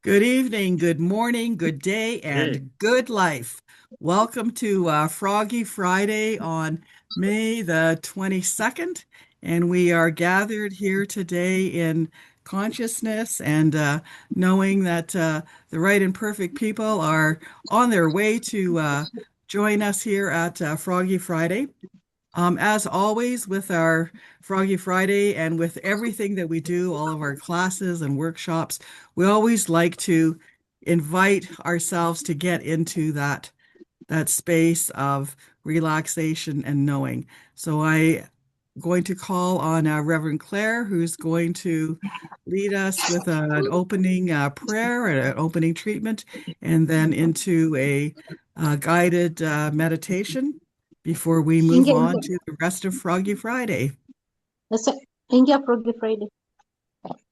Good evening, good morning, good day, Hey, and good life. Welcome to Froggy Friday on May the 22nd. And we are gathered here today in consciousness and knowing that the right and perfect people are on their way to join us here at Froggy Friday. As always, with our Froggy Friday and with everything that we do, all of our classes and workshops, we always like to invite ourselves to get into that space of relaxation and knowing. So I going to call on Reverend Claire, who's going to lead us with an opening prayer and an opening treatment, and then into a guided meditation before we move India, on India. to the rest of Froggy Friday. That's it. India Froggy Friday.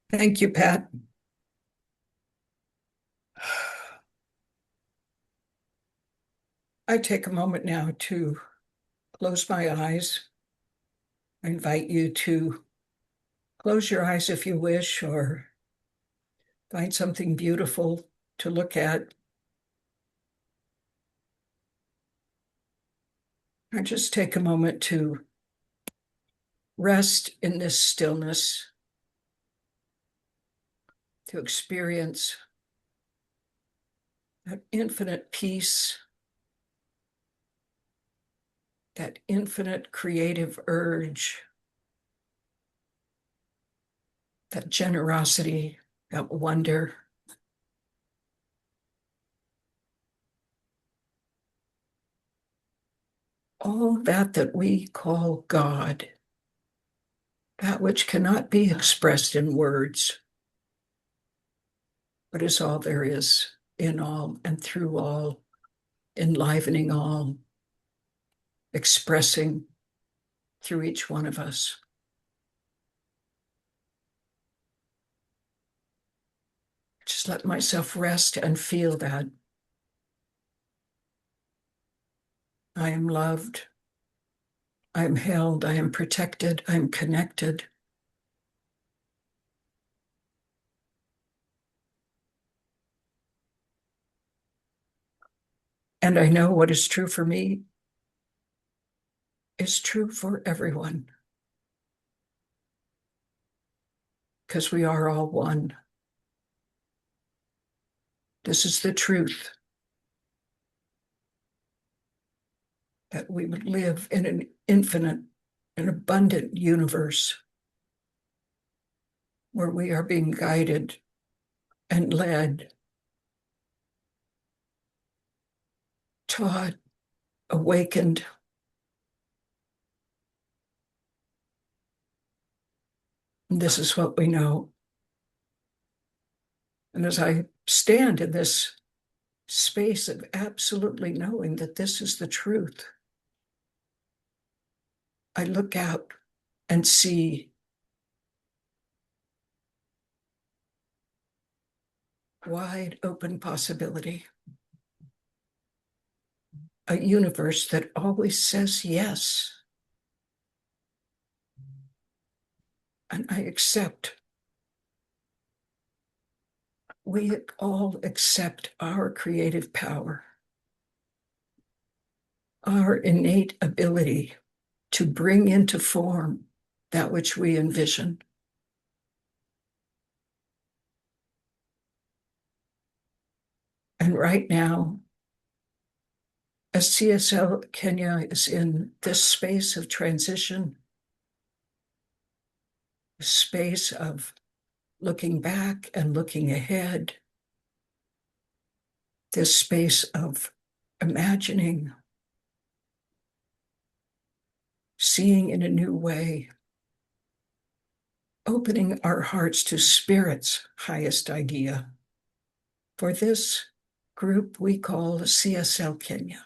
Thank you, Pat. I take a moment now to close my eyes. I invite you to close your eyes if you wish, or find something beautiful to look at. Or just take a moment to rest in this stillness, to experience that infinite peace, that infinite creative urge, that generosity, that wonder. All that we call God, that which cannot be expressed in words, but is all there is, in all and through all, enlivening all, expressing through each one of us. Just let myself rest and feel that I am loved, I am held, I am protected, I am connected. And I know what is true for me is true for everyone, because we are all one. This is the truth, that we would live in an infinite and abundant universe where we are being guided and led, taught, awakened. And this is what we know. And as I stand in this space of absolutely knowing that this is the truth, I look out and see wide open possibility, a universe that always says yes. And I accept. We all accept our creative power, our innate ability to bring into form that which we envision. And right now, as CSL Kenya is in this space of transition, space of looking back and looking ahead, this space of imagining, seeing in a new way, opening our hearts to Spirit's highest idea. For this group we call CSL Kenya.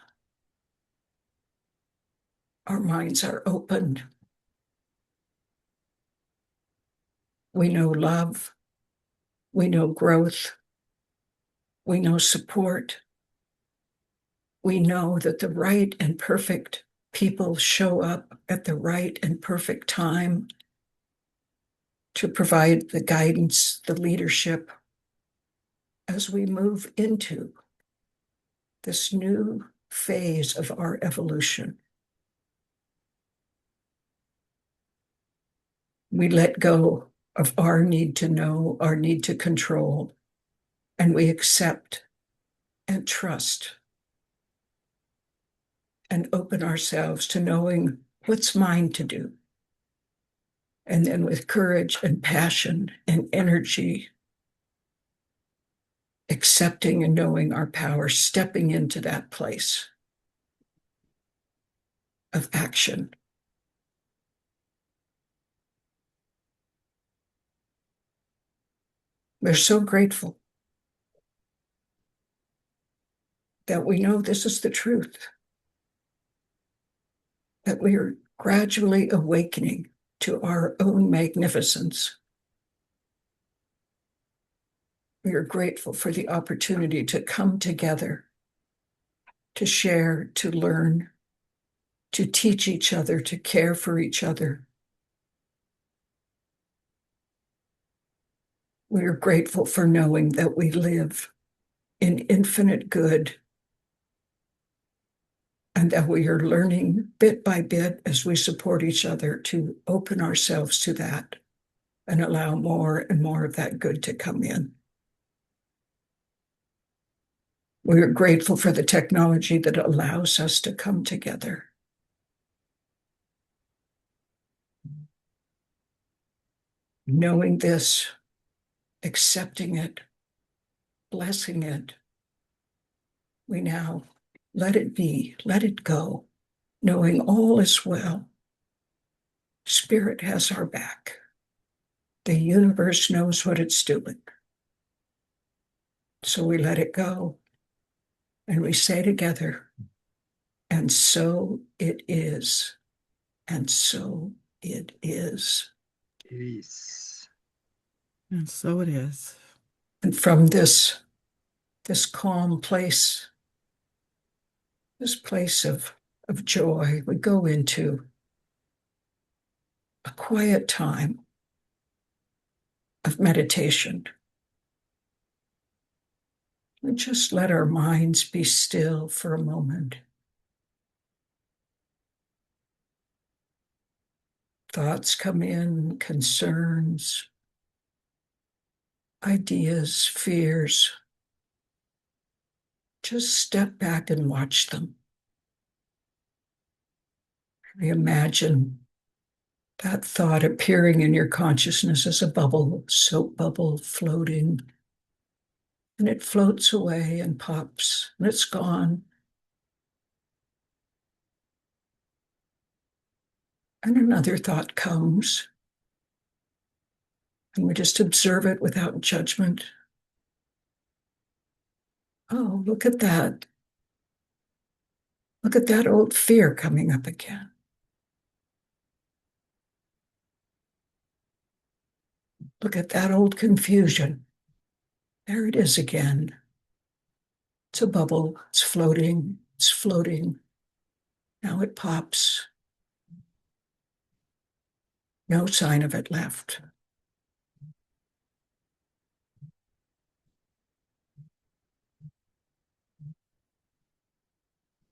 Our minds are opened. We know love. We know growth. We know support. We know that the right and perfect people show up at the right and perfect time to provide the guidance, the leadership, as we move into this new phase of our evolution. We let go of our need to know, our need to control, and we accept and trust and open ourselves to knowing what's mine to do. And then with courage and passion and energy, accepting and knowing our power, stepping into that place of action. We're so grateful that we know this is the truth, that we are gradually awakening to our own magnificence. We are grateful for the opportunity to come together, to share, to learn, to teach each other, to care for each other. We are grateful for knowing that we live in infinite good and that we are learning bit by bit as we support each other to open ourselves to that and allow more and more of that good to come in. We are grateful for the technology that allows us to come together. Knowing this, accepting it, blessing it, we now let it be, let it go, knowing all is well. Spirit has our back. The universe knows what it's doing. So we let it go and we say together, and so it is, and so it is. Davies. And so it is. And from this calm place, this place of joy, we go into a quiet time of meditation. We just let our minds be still for a moment. Thoughts come in, concerns, ideas, fears. Just step back and watch them. Reimagine that thought appearing in your consciousness as a bubble, soap bubble floating. And it floats away and pops, and it's gone. And another thought comes, and we just observe it without judgment. Oh, look at that. Look at that old fear coming up again. Look at that old confusion. There it is again. It's a bubble. It's floating. It's floating. Now it pops. No sign of it left.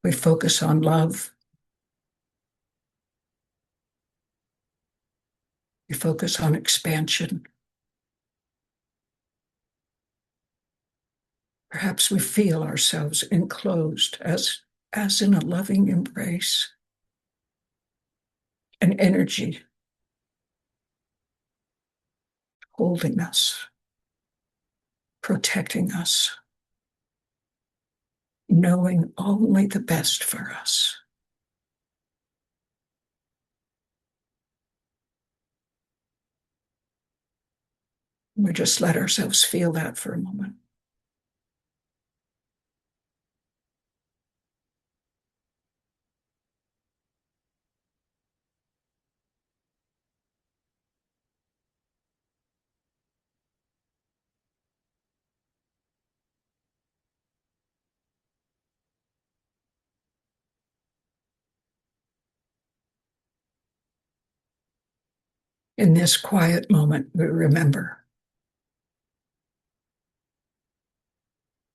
We focus on love. We focus on expansion. Perhaps we feel ourselves enclosed as in a loving embrace, an energy holding us, protecting us, knowing only the best for us. We just let ourselves feel that for a moment. In this quiet moment, we remember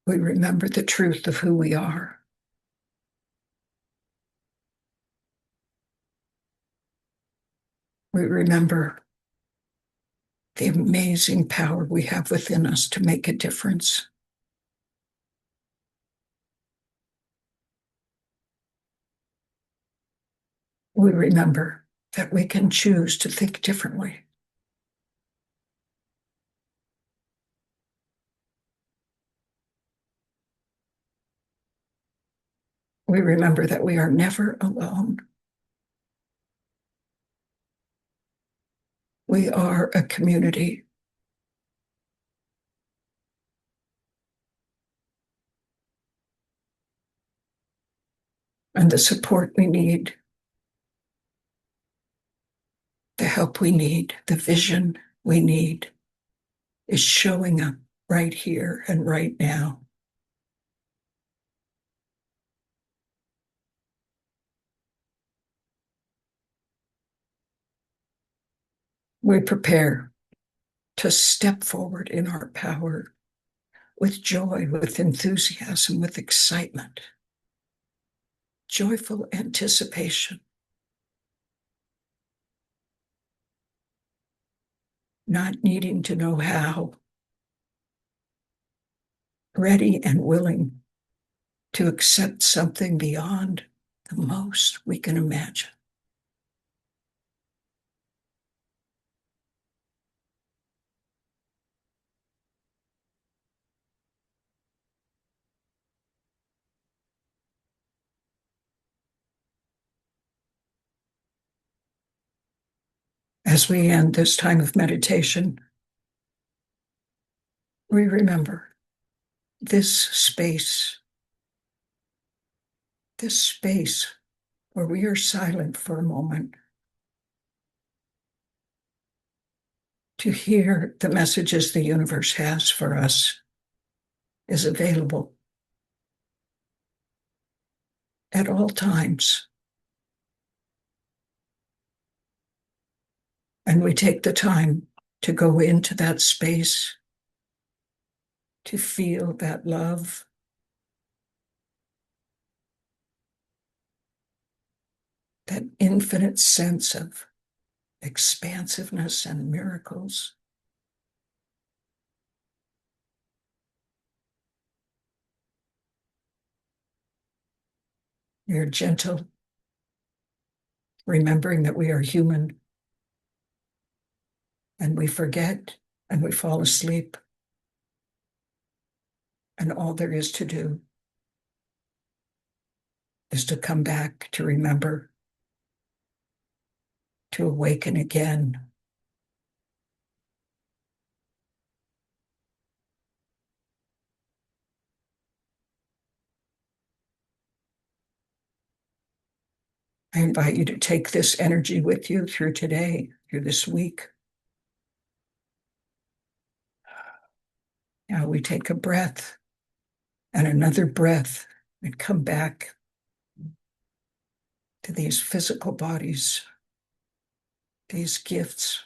We remember the truth of who we are. We remember the amazing power we have within us to make a difference. We remember that we can choose to think differently. We remember that we are never alone. We are a community. And the support we need, the help we need, the vision we need is showing up right here and right now. We prepare to step forward in our power with joy, with enthusiasm, with excitement, joyful anticipation, not needing to know how, ready and willing to accept something beyond the most we can imagine. As we end this time of meditation, we remember this space where we are silent for a moment to hear the messages the universe has for us is available at all times. And we take the time to go into that space, to feel that love, that infinite sense of expansiveness and miracles. We are gentle, remembering that we are human, and we forget and we fall asleep. And all there is to do is to come back, to remember, to awaken again. I invite you to take this energy with you through today, through this week. Now we take a breath and another breath and come back to these physical bodies, these gifts.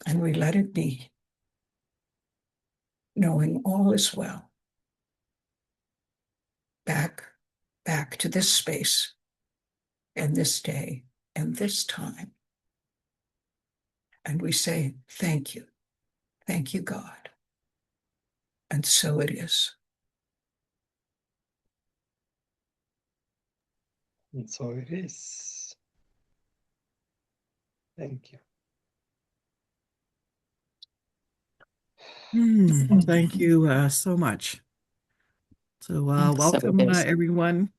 And we let it be, knowing all is well. Back to this space and this day and this time. And we say, thank you, God. And so it is. And so it is. Thank you. Thank you so much. So welcome everyone.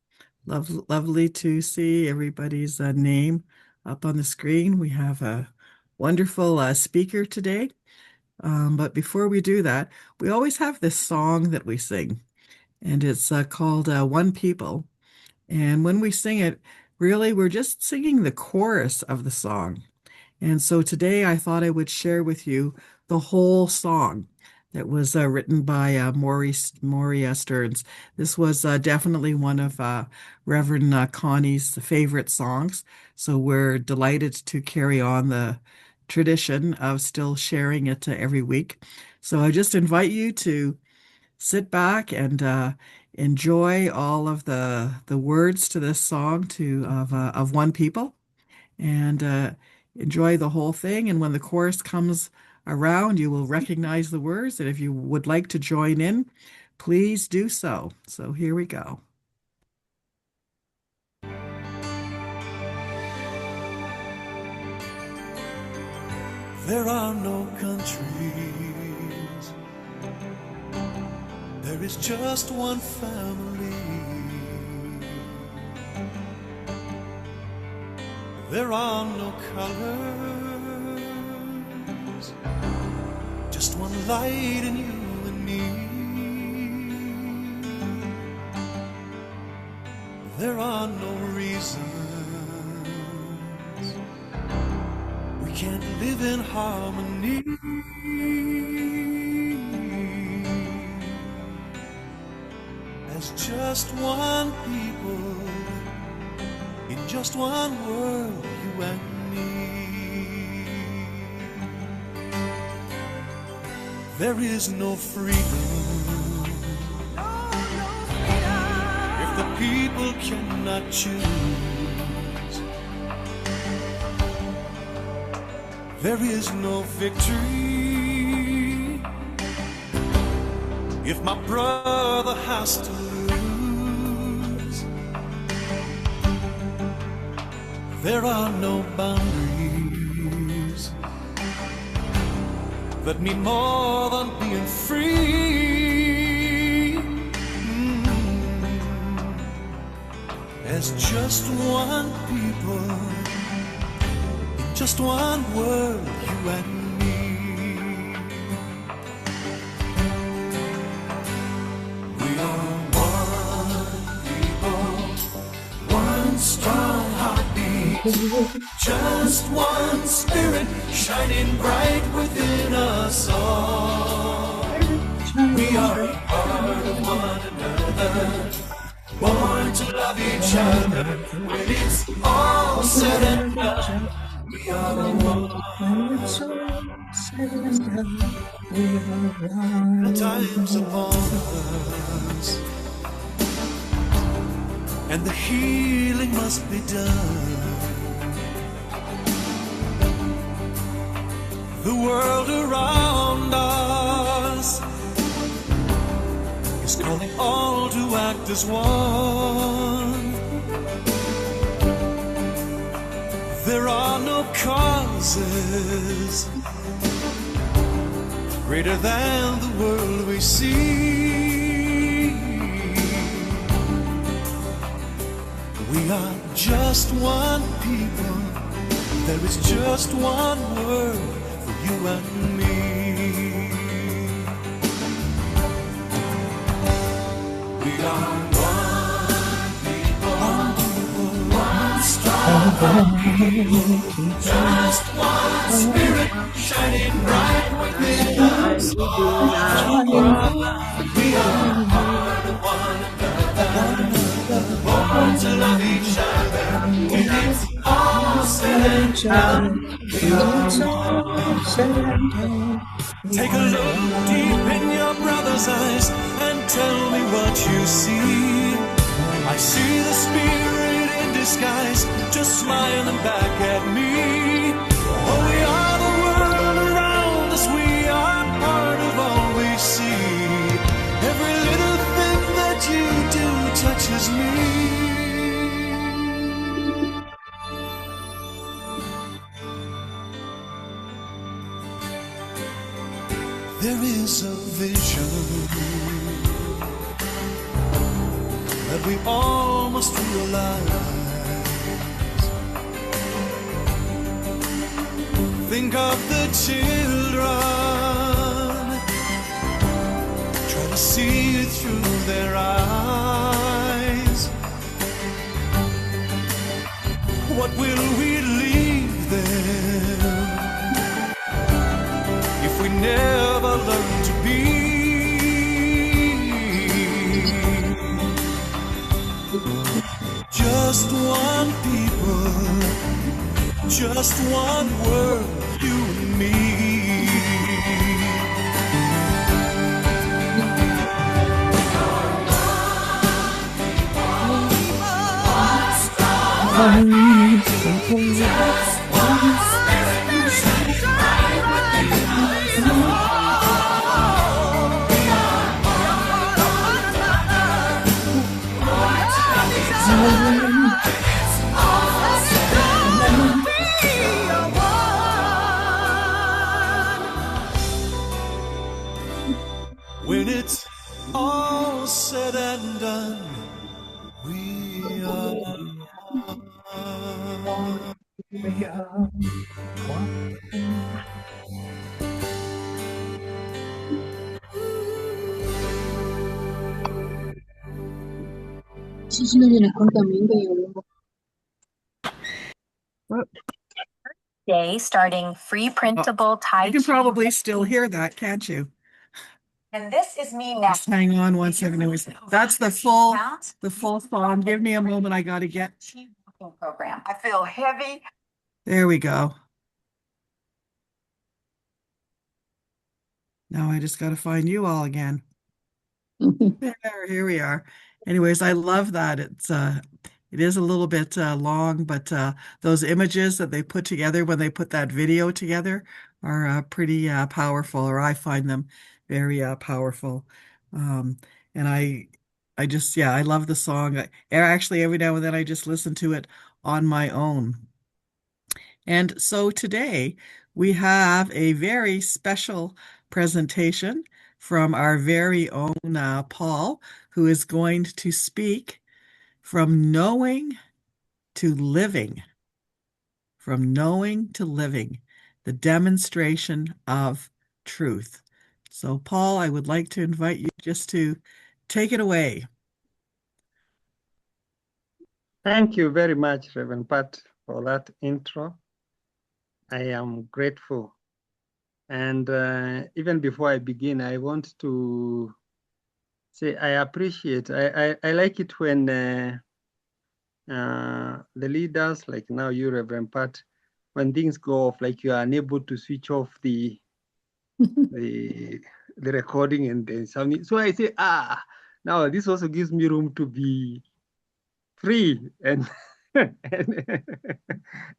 Lovely to see everybody's name up on the screen. We have a wonderful speaker today. But before we do that, we always have this song that we sing, and it's called One People. And when we sing it, really, we're just singing the chorus of the song. And so today I thought I would share with you the whole song. that was written by Maury Stearns. This was definitely one of Reverend Connie's favorite songs. So we're delighted to carry on the tradition of still sharing it every week. So I just invite you to sit back and enjoy all of the words to this song of One People, and enjoy the whole thing. And when the chorus comes around, you will recognize the words. And if you would like to join in, please do so. So here we go. There are no countries. There is just one family. There are no colors. Just one light in you and me. There are no reasons we can't live in harmony. As just one people, in just one world, you and me. There is no freedom if the people cannot choose. There is no victory if my brother has to lose. There are no boundaries that mean more than being free. As just one people, in just one world, you and me. We are one people, one strong heartbeat, just one spirit shining bright within us all. We are a part of one another, born to love each other. When it's all said and done, we are one. The time's upon us, and the healing must be done. The world around us is calling all to act as one. There are no causes greater than the world we see. We are just one people. There is just one word for you and me. We are one people, one strong people, just one spirit shining bright within us. We are part of one another, born to love each other. When it's all said and done, we are one. Take a look deep in your brother's eyes and tell me what you see. I see the spirit in disguise, just smiling back at me. Oh, we are the world around us, we are part of all we see. Every little thing that you do touches me. There is a vision that we all must realize. Think of the children, try to see it through their eyes. What will we leave them if we never learn to be? just one people, just one world, you and me. When it's all said and done, we are one. We are one. Day starting free printable You can probably still hear that, can't you? And this is me now. Just hang on one second. That's the full song. Give me a moment. I got to get. Program. I feel heavy. There we go. Now I just got to find you all again. There, here we are. Anyways, I love that. It is a little bit long, but those images that they put together when they put that video together are pretty powerful, or I find them very powerful. And I just, yeah, I love the song. Actually, every now and then I just listen to it on my own. And so today we have a very special presentation from our very own Paul, who is going to speak from knowing to living, from knowing to living, the demonstration of truth. So, Paul, I would like to invite you just to take it away. Thank you very much, Reverend Pat, for that intro. I am grateful. And even before I begin, I want to say I appreciate, I like it when the leaders, like now you, Reverend Pat, when things go off, like you are unable to switch off the the recording and the sound. So I say, now this also gives me room to be free and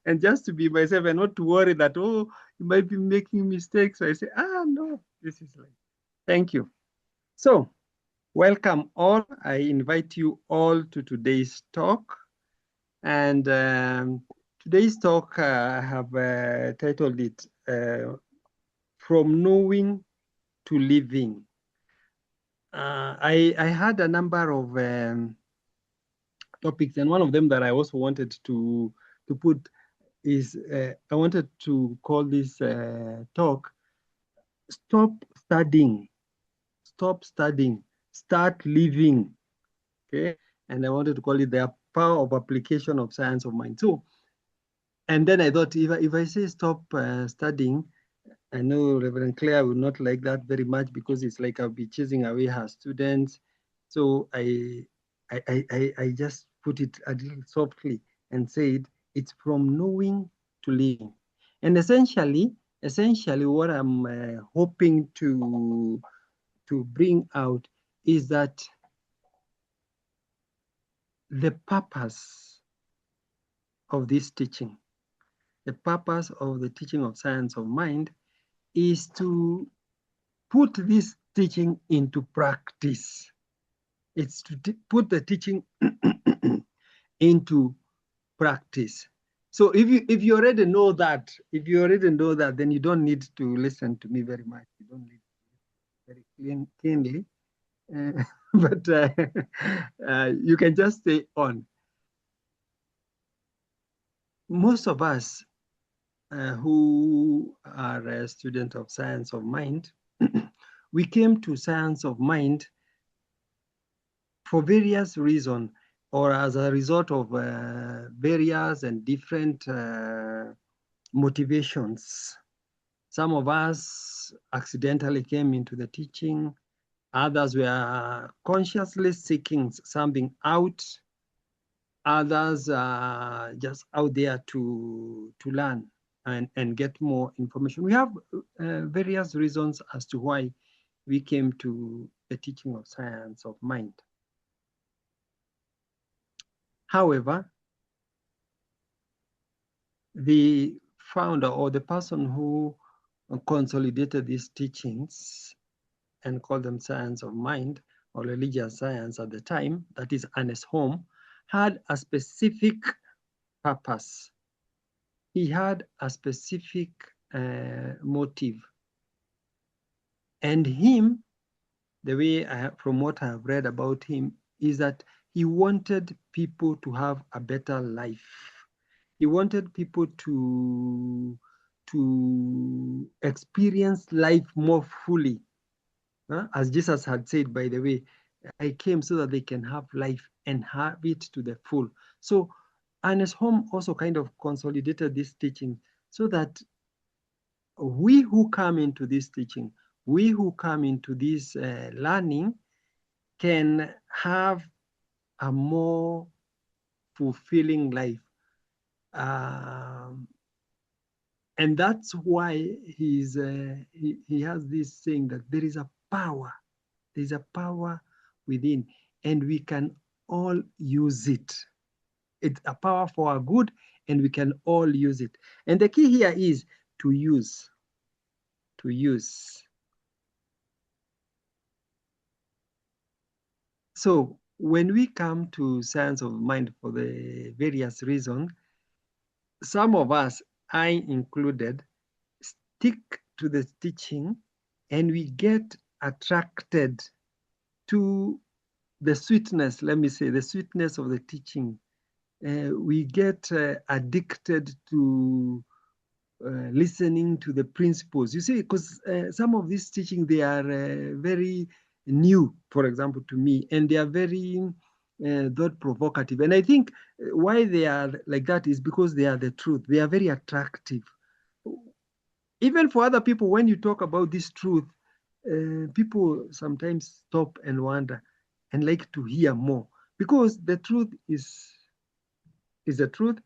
and just to be myself and not to worry that, oh, you might be making mistakes. So I say, no, this is like, thank you. So welcome all. I invite you all to today's talk. And today's talk, I have titled it, From Knowing to Living. I had a number of topics, and one of them that I also wanted to put is, I wanted to call this talk, Stop Studying, Start Living, okay? And I wanted to call it the power of application of science of mind. So, and then I thought, if I say stop studying, I know Reverend Claire will not like that very much, because it's like I'll be chasing away her students. So I just put it a little softly and said, it's from knowing to living. And essentially what I'm hoping to bring out is that the purpose of this teaching, the purpose of the teaching of science of mind, is to put this teaching into practice. It's to put the teaching into practice. So if you already know that, then you don't need to listen to me very much. You don't need to very keenly, but you can just stay on. Most of us who are a student of science of mind, we came to science of mind for various reasons, or as a result of various and different motivations. Some of us accidentally came into the teaching. Others were consciously seeking something out. Others are just out there to learn and get more information. We have various reasons as to why we came to the teaching of science of mind. However, the founder or the person who consolidated these teachings and called them science of mind or religious science at the time, that is Ernest Holm, had a specific purpose. He had a specific motive. And him, the way from what I have read about him, is that he wanted people to have a better life. He wanted people to experience life more fully. As Jesus had said, by the way, I came so that they can have life and have it to the full. So Ernest Holm also kind of consolidated this teaching so that we who come into this teaching, we who come into this learning can have a more fulfilling life. And that's why he has this saying that there is a power within, and we can all use it. It's a power for our good, and we can all use it. And the key here is to use. So when we come to science of mind for the various reasons, some of us, I included, stick to the teaching and we get attracted to the sweetness, let me say, the sweetness of the teaching. We get addicted to listening to the principles. You see, because some of these teaching, they are very new, for example, to me, and they are very thought provocative. And I think why they are like that is because they are the truth. They are very attractive. Even for other people, when you talk about this truth, people sometimes stop and wonder and like to hear more, because the truth is the truth,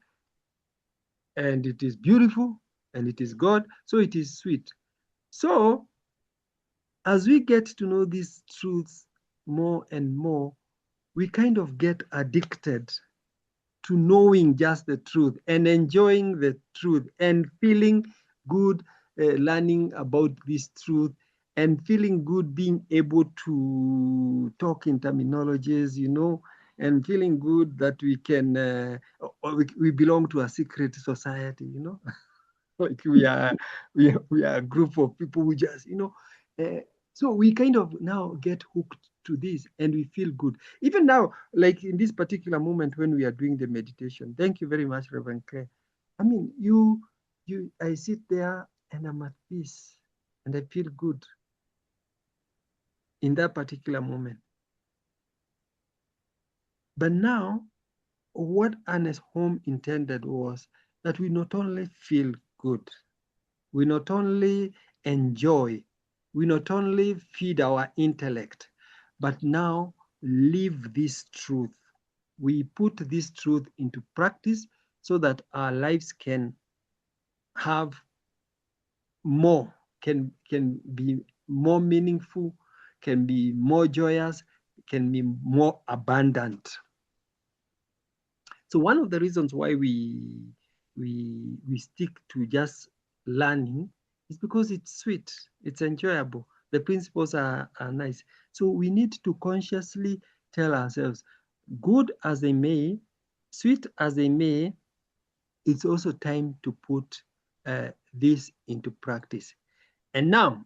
and it is beautiful, and it is God, so it is sweet. So as we get to know these truths more and more, we kind of get addicted to knowing just the truth and enjoying the truth and feeling good learning about this truth and feeling good being able to talk in terminologies, and feeling good that we can, we belong to a secret society, like we are a group of people who just, so we kind of now get hooked to this and we feel good. Even now, like in this particular moment when we are doing the meditation, thank you very much, Reverend Claire. I mean, I sit there and I'm at peace and I feel good in that particular moment. But now, what Ernest Holm intended was that we not only feel good, we not only enjoy, we not only feed our intellect, but now live this truth. We put this truth into practice so that our lives can have more, can be more meaningful, can be more joyous, can be more abundant. So one of the reasons why we stick to just learning is because it's sweet, it's enjoyable. The principles are nice. So we need to consciously tell ourselves, good as they may, sweet as they may, it's also time to put this into practice. And now,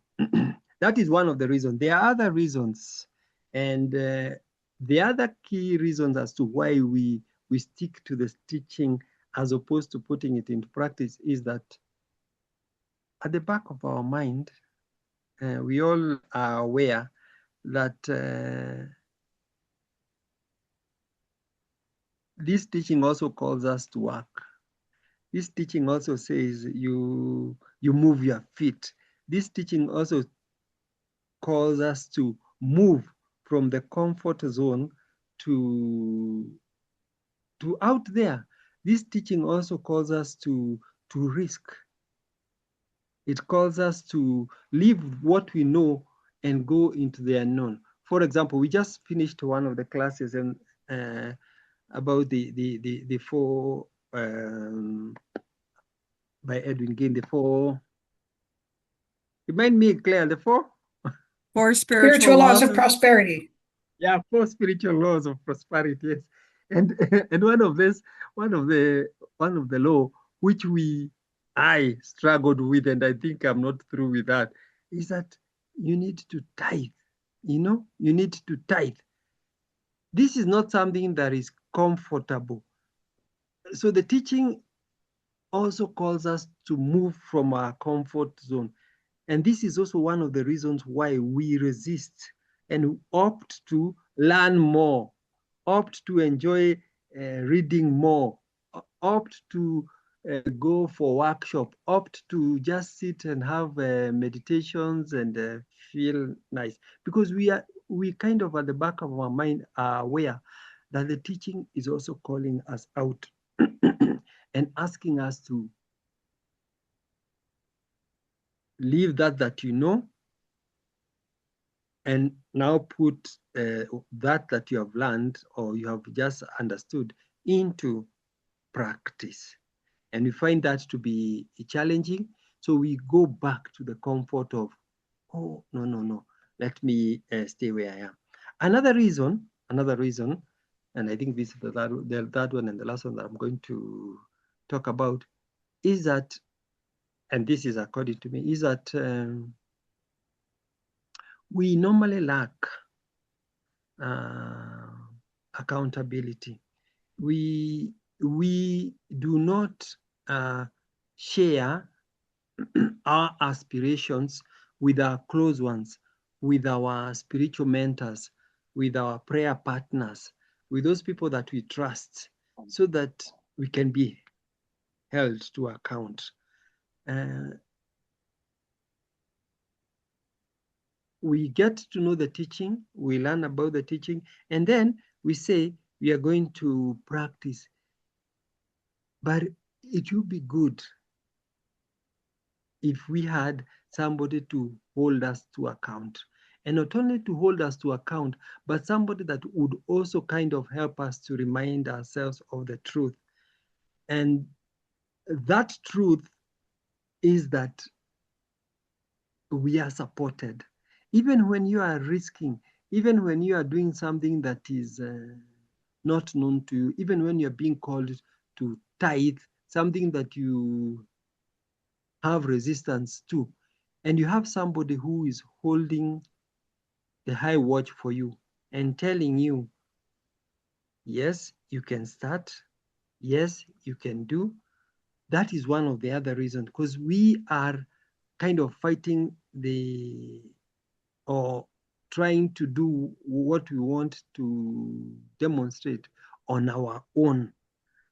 that is one of the reasons. There are other reasons. And the other key reasons as to why we stick to the teaching as opposed to putting it into practice is that at the back of our mind, we all are aware that this teaching also calls us to work. This teaching also says you move your feet. This teaching also calls us to move from the comfort zone to to out there. This teaching also calls us to risk. It calls us to leave what we know and go into the unknown. For example, we just finished one of the classes and about the four by Edwin Gain, the four. Remind me, Claire, the four. Four Spiritual laws of prosperity. Yeah, four spiritual laws of prosperity. Yes, and and one of the law which I struggled with, and I think I'm not through with that, is that you need to tithe. You know, you need to tithe. This is not something that is comfortable. So the teaching also calls us to move from our comfort zone. And this is also one of the reasons why we resist and opt to learn more, opt to enjoy reading more, opt to go for workshop, opt to just sit and have meditations and feel nice. Because we kind of at the back of our mind are aware that the teaching is also calling us out and asking us to leave that you know, and now put that you have learned or you have just understood into practice. And we find that to be challenging. So we go back to the comfort of, oh, no, let me stay where I am. Another reason, and I think this is the third one and the last one that I'm going to talk about, is that, and this is according to me, is that we normally lack accountability. We do not share our aspirations with our close ones, with our spiritual mentors, with our prayer partners, with those people that we trust, so that we can be held to account. We get to know the teaching, we learn about the teaching, and then we say we are going to practice. But it would be good if we had somebody to hold us to account. And not only to hold us to account, but somebody that would also kind of help us to remind ourselves of the truth. And that truth is that we are supported. Even when you are risking, even when you are doing something that is not known to you, even when you're being called to tithe, something that you have resistance to, and you have somebody who is holding the high watch for you and telling you, yes, you can start, yes, you can do. That is one of the other reasons, because we are kind of fighting or trying to do what we want to demonstrate on our own.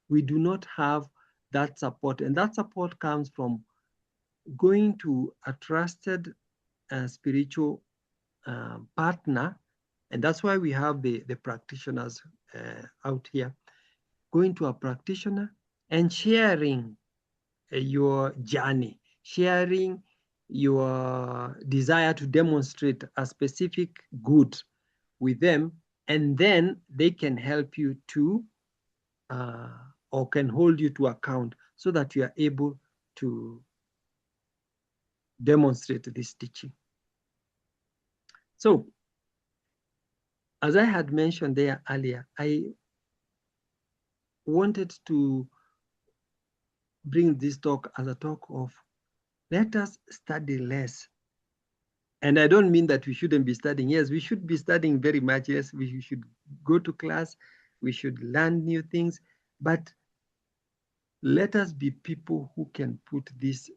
We do not have that support, and that support comes from going to a trusted spiritual partner, and that's why we have the practitioners out here, going to a practitioner and sharing your journey, sharing your desire to demonstrate a specific good with them, and then they can help you to or can hold you to account so that you are able to demonstrate this teaching. So, as I had mentioned there earlier, I wanted to bring this talk as a talk of let us study less. And I don't mean that we shouldn't be studying. Yes, we should be studying very much. Yes, we should go to class. We should learn new things. But let us be people who can put this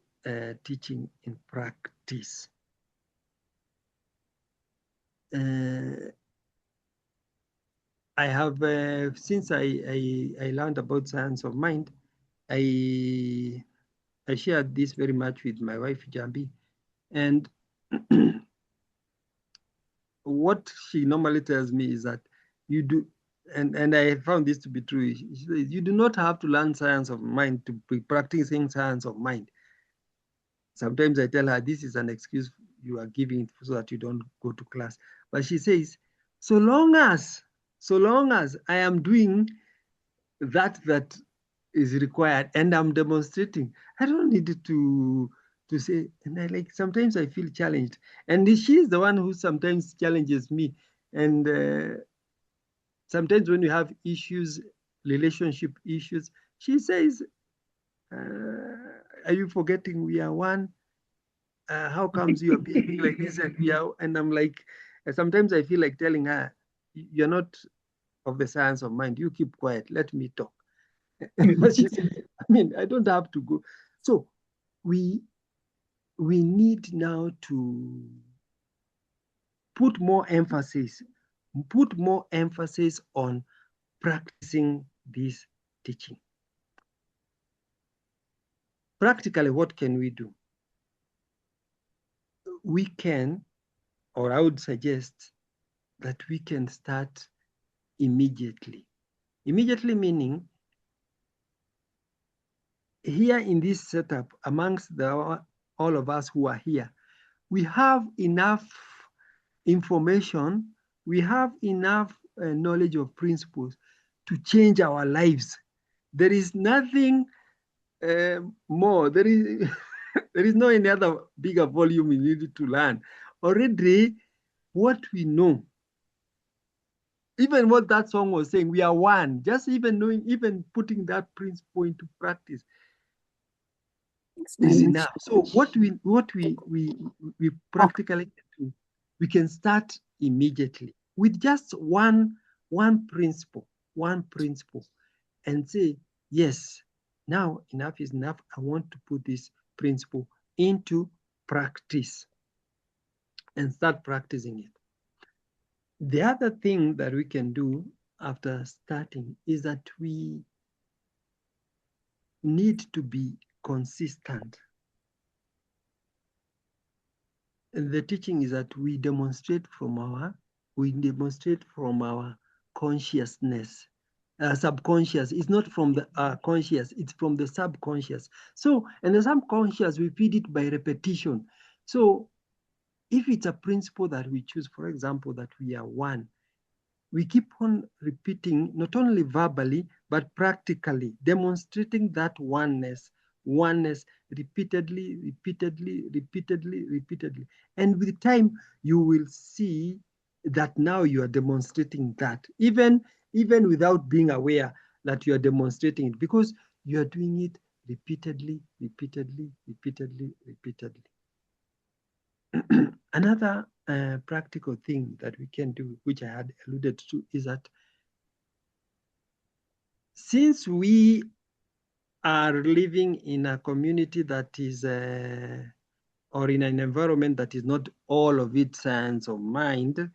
teaching in practice. I have, since I learned about science of mind, I shared this very much with my wife, Jambi. And what she normally tells me is that you and I found this to be true. She says, you do not have to learn science of mind to be practicing science of mind. Sometimes I tell her this is an excuse you are giving so that you don't go to class. But she says, so long as I am doing that is required and I'm demonstrating, I don't need to say. And I like, sometimes I feel challenged, and she's the one who sometimes challenges me. And sometimes when you have issues, relationship issues, she says, are you forgetting we are one? How comes you are behaving like this? And I'm like, sometimes I feel like telling her, you're not of the science of mind. You keep quiet. Let me talk. But she said, I mean, I don't have to go. So we need now to put more emphasis on practicing this teaching. Practically, what can we do? We can, or I would suggest that we can start immediately. Immediately meaning, here in this setup, amongst all of us who are here, we have enough information, we have enough knowledge of principles to change our lives. There is nothing more. There is there is no any other bigger volume we need to learn. Already, what we know, even what that song was saying, we are one. Just even knowing, even putting that principle into practice is enough. So what we practically do, we can start immediately with just one principle, and say, yes, now enough is enough. I want to put this principle into practice and start practicing it. The other thing that we can do after starting is that we need to be consistent. The teaching is that we demonstrate from our consciousness, subconscious. It's not from the conscious, it's from the subconscious. So, and the subconscious, we feed it by repetition. So if it's a principle that we choose, for example, that we are one, we keep on repeating, not only verbally, but practically, demonstrating that oneness repeatedly. And with time, you will see that now you are demonstrating that, even without being aware that you are demonstrating it, because you are doing it repeatedly. Another practical thing that we can do, which I had alluded to, is that since we are living in a community that is, or in an environment that is not all of it science of mind,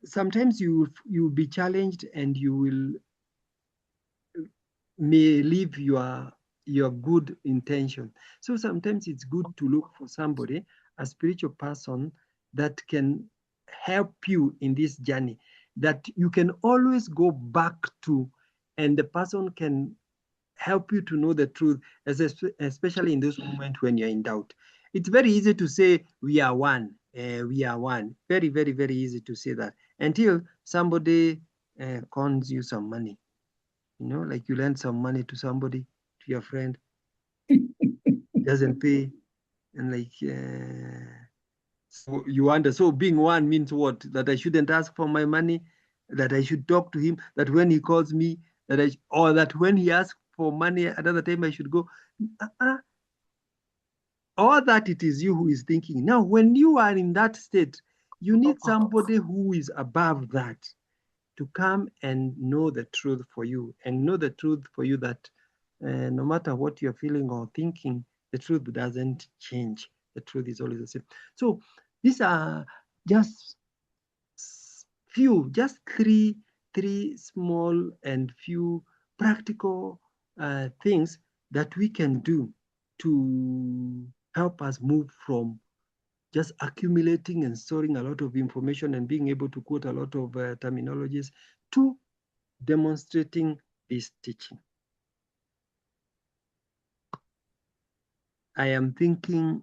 sometimes you will be challenged and you will may leave your good intention. So sometimes it's good to look for somebody, a spiritual person, that can help you in this journey, that you can always go back to, and the person can help you to know the truth, especially in this moment when you're in doubt. It's very easy to say we are one. We are one. Very, very, very easy to say that until somebody cons you some money. You know, like you lend some money to somebody, to your friend, doesn't pay, and like, so you wonder, so being one means what? That I shouldn't ask for my money, that I should talk to him, that when he calls me, or that when he asks for money another time I should go. Or that it is you who is thinking. Now, when you are in that state, you need somebody who is above that to come and know the truth for you, and know the truth for you that no matter what you're feeling or thinking, the truth doesn't change. The truth is always the same. So these are just three small and few practical things that we can do to help us move from just accumulating and storing a lot of information and being able to quote a lot of terminologies, to demonstrating this teaching. I am thinking,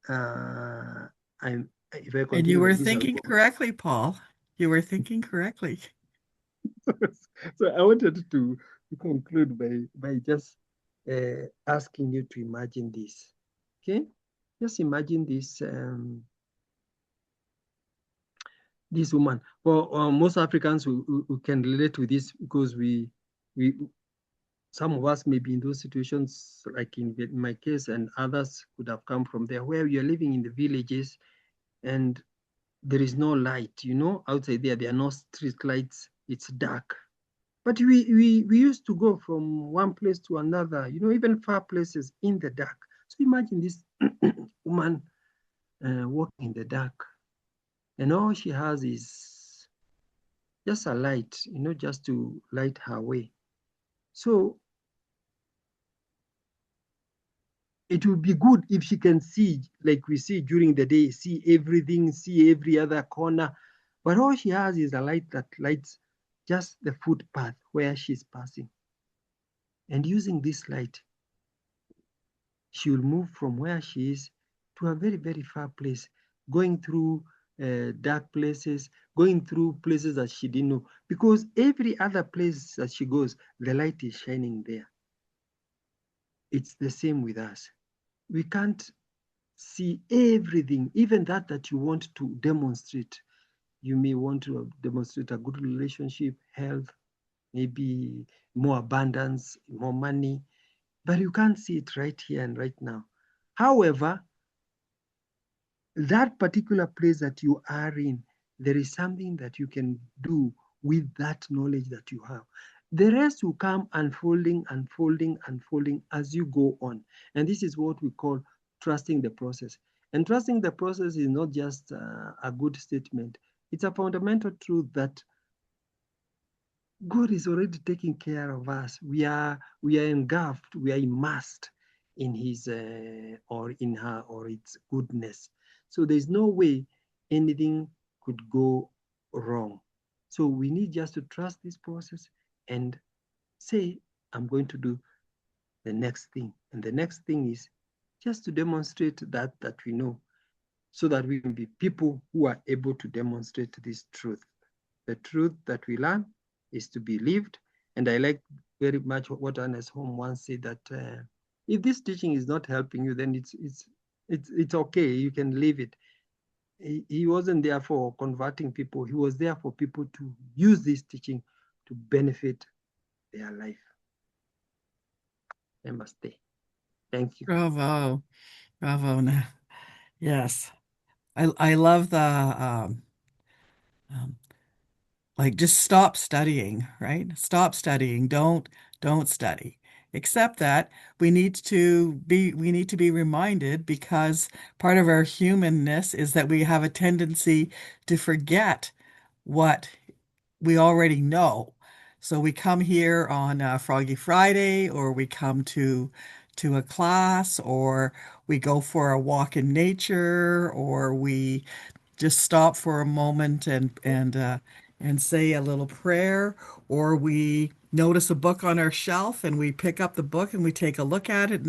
if I continue And you were like this, thinking correctly, Paul. You were thinking correctly. So I wanted to conclude by just asking you to imagine this. Okay, just imagine this woman. Well, most Africans who can relate to this because we some of us may be in those situations, like in my case, and others could have come from there, where you're living in the villages and there is no light. Outside there are no street lights. It's dark. But we used to go from one place to another, even far places in the dark. So imagine this woman walking in the dark, and all she has is just a light, just to light her way. So it would be good if she can see, like we see during the day, see everything, see every other corner. But all she has is a light that lights just the footpath where she's passing. And using this light, she will move from where she is to a very, very far place, going through dark places, going through places that she didn't know. Because every other place that she goes, the light is shining there. It's the same with us. We can't see everything, even that you want to demonstrate. You may want to demonstrate a good relationship, health, maybe more abundance, more money, but you can't see it right here and right now. However, that particular place that you are in, there is something that you can do with that knowledge that you have. The rest will come unfolding, unfolding, unfolding as you go on. And this is what we call trusting the process. And trusting the process is not just a good statement. It's a fundamental truth that God is already taking care of us. We are engulfed, we are immersed in his or in her or its goodness. So there's no way anything could go wrong. So we need just to trust this process and say, I'm going to do the next thing. And the next thing is just to demonstrate that we know, so that we can be people who are able to demonstrate this truth. The truth that we learn is to be lived. And I like very much what Ernest Holmes once said, that if this teaching is not helping you, then it's okay. You can leave it. He wasn't there for converting people. He was there for people to use this teaching to benefit their life. Namaste. Thank you. Bravo. Bravo. Yes. I love the um, like just stop studying, right? Stop studying. Don't study. Except that we need to be reminded, because part of our humanness is that we have a tendency to forget what we already know. So we come here on Froggy Friday, or we come to a class, or we go for a walk in nature, or we just stop for a moment and say a little prayer, or we notice a book on our shelf and we pick up the book and we take a look at it,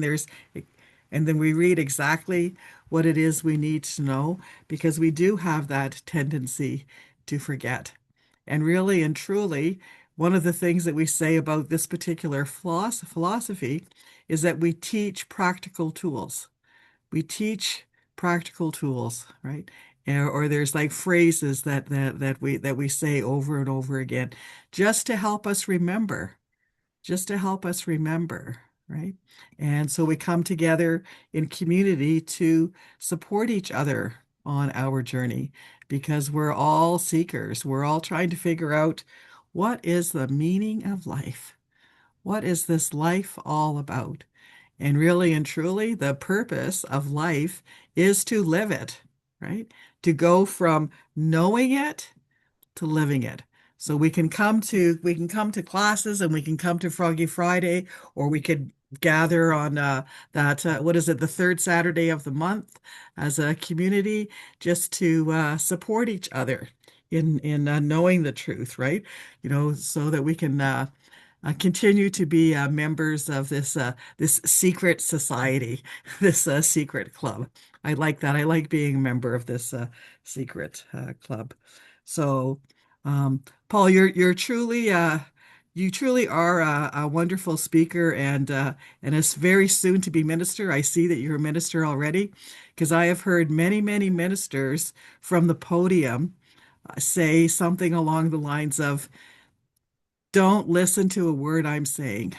and then we read exactly what it is we need to know, because we do have that tendency to forget. And really and truly, one of the things that we say about this particular philosophy is that we teach practical tools. We teach practical tools, right? Or there's like phrases that we say over and over again, just to help us remember, just to help us remember, right? And so we come together in community to support each other on our journey, because we're all seekers. We're all trying to figure out, what is the meaning of life? What is this life all about? And really and truly, the purpose of life is to live it, right? To go from knowing it to living it. So we can come to classes, and we can come to Froggy Friday, or we could gather on that what is it, the third Saturday of the month, as a community, just to support each other in knowing the truth, right? So that we can continue to be members of this secret society, this secret club. I like that. I like being a member of this secret club. So, Paul, you truly are a wonderful speaker and a very soon to be minister. I see that you're a minister already, because I have heard many ministers from the podium say something along the lines of, "Don't listen to a word I'm saying.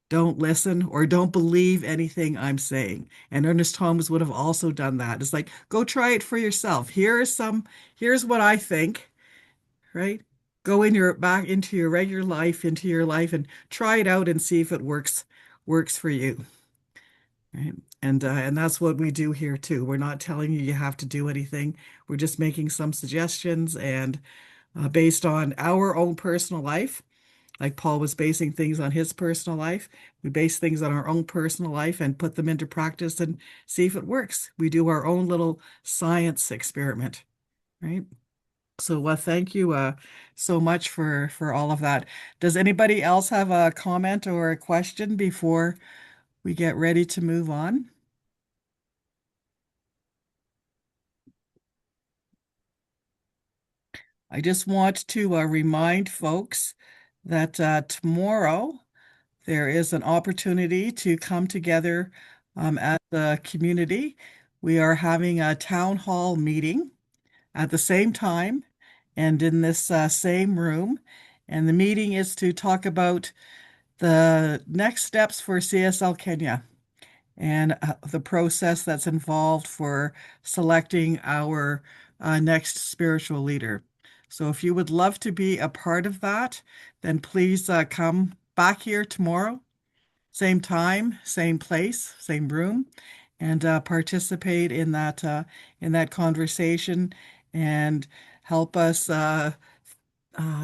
Don't listen or don't believe anything I'm saying." And Ernest Holmes would have also done that. It's like, go try it for yourself. Here's what I think, right? Go back into your regular life, into your life, and try it out and see if it works for you. Right? And that's what we do here too. We're not telling you have to do anything. We're just making some suggestions, and based on our own personal life. Like Paul was basing things on his personal life. We base things on our own personal life and put them into practice and see if it works. We do our own little science experiment, right? So, thank you so much for all of that. Does anybody else have a comment or a question before we get ready to move on? I just want to remind folks that tomorrow there is an opportunity to come together as a community. We are having a town hall meeting at the same time and in this same room. And the meeting is to talk about the next steps for CSL Kenya and the process that's involved for selecting our next spiritual leader. So if you would love to be a part of that, then please come back here tomorrow, same time, same place, same room, and participate in that conversation and help us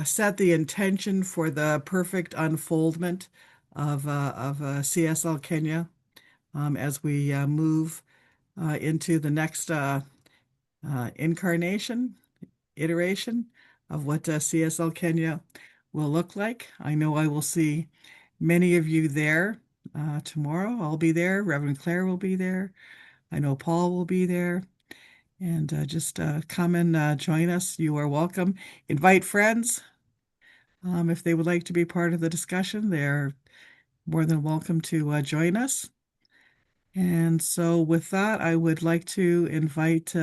set the intention for the perfect unfoldment of CSL Kenya as we move into the next incarnation, iteration of what CSL Kenya will look like. I know I will see many of you there tomorrow. I'll be there. Reverend Claire will be there. I know Paul will be there. And just come and join us. You are welcome. Invite friends if they would like to be part of the discussion. They're more than welcome to join us. And so, with that, I would like to invite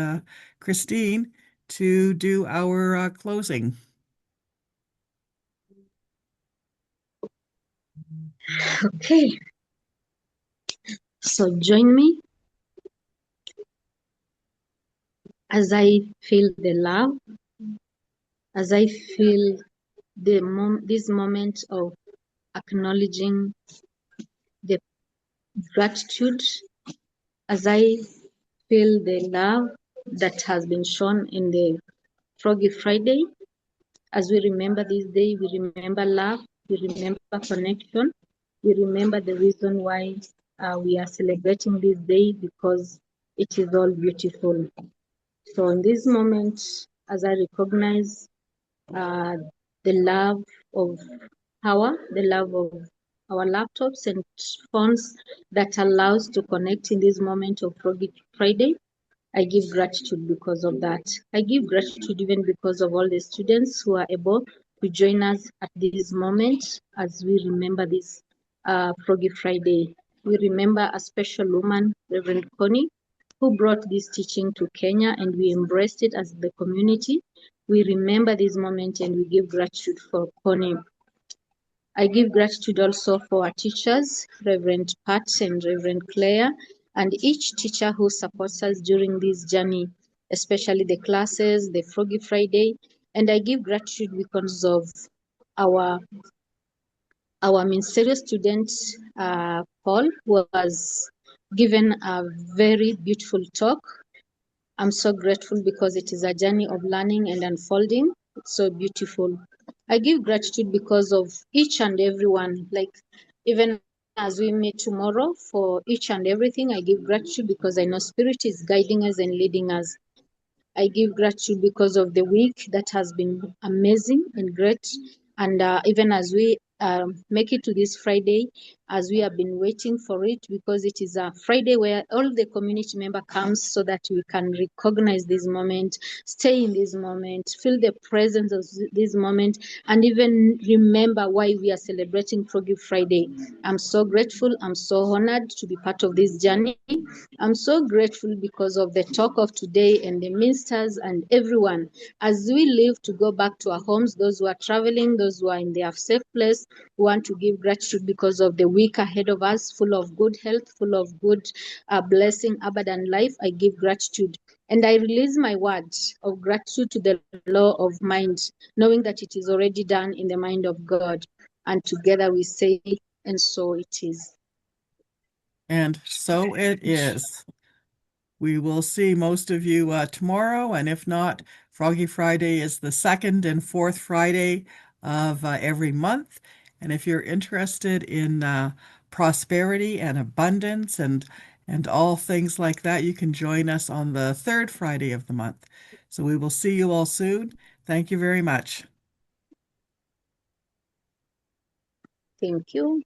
Christine to do our closing. Okay, so join me as I feel the love, as I feel this moment of acknowledging the gratitude, as I feel the love that has been shown in the Froggy Friday. As we remember this day, we remember love, we remember connection, we remember the reason why we are celebrating this day, because it is all beautiful. So in this moment, as I recognize the love of the love of our laptops and phones that allows to connect in this moment of Froggy Friday, I give gratitude because of that. I give gratitude even because of all the students who are able to join us at this moment as we remember this Froggy Friday. We remember a special woman, Reverend Connie, who brought this teaching to Kenya, and we embraced it as the community. We remember this moment and we give gratitude for Connie. I give gratitude also for our teachers, Reverend Pat and Reverend Claire, and each teacher who supports us during this journey, especially the classes, the Froggy Friday. And I give gratitude because of our ministerial student, Paul, who was given a very beautiful talk. I'm so grateful because it is a journey of learning and unfolding. It's so beautiful. I give gratitude because of each and everyone, like even as we meet tomorrow for each and everything, I give gratitude because I know Spirit is guiding us and leading us. I give gratitude because of the week that has been amazing and great. And even as we make it to this Friday, as we have been waiting for it, because it is a Friday where all the community member comes so that we can recognize this moment, stay in this moment, feel the presence of this moment, and even remember why we are celebrating Froggy Friday. I'm so grateful. I'm so honored to be part of this journey. I'm so grateful because of the talk of today and the ministers and everyone. As we leave to go back to our homes, those who are traveling, those who are in their safe place, we want to give gratitude because of the week ahead of us, full of good health, full of good blessing, abundant life. I give gratitude. And I release my words of gratitude to the law of mind, knowing that it is already done in the mind of God. And together we say, and so it is. And so it is. We will see most of you tomorrow, and if not, Froggy Friday is the second and fourth Friday of every month. And if you're interested in prosperity and abundance and all things like that, you can join us on the third Friday of the month. So we will see you all soon. Thank you very much. Thank you.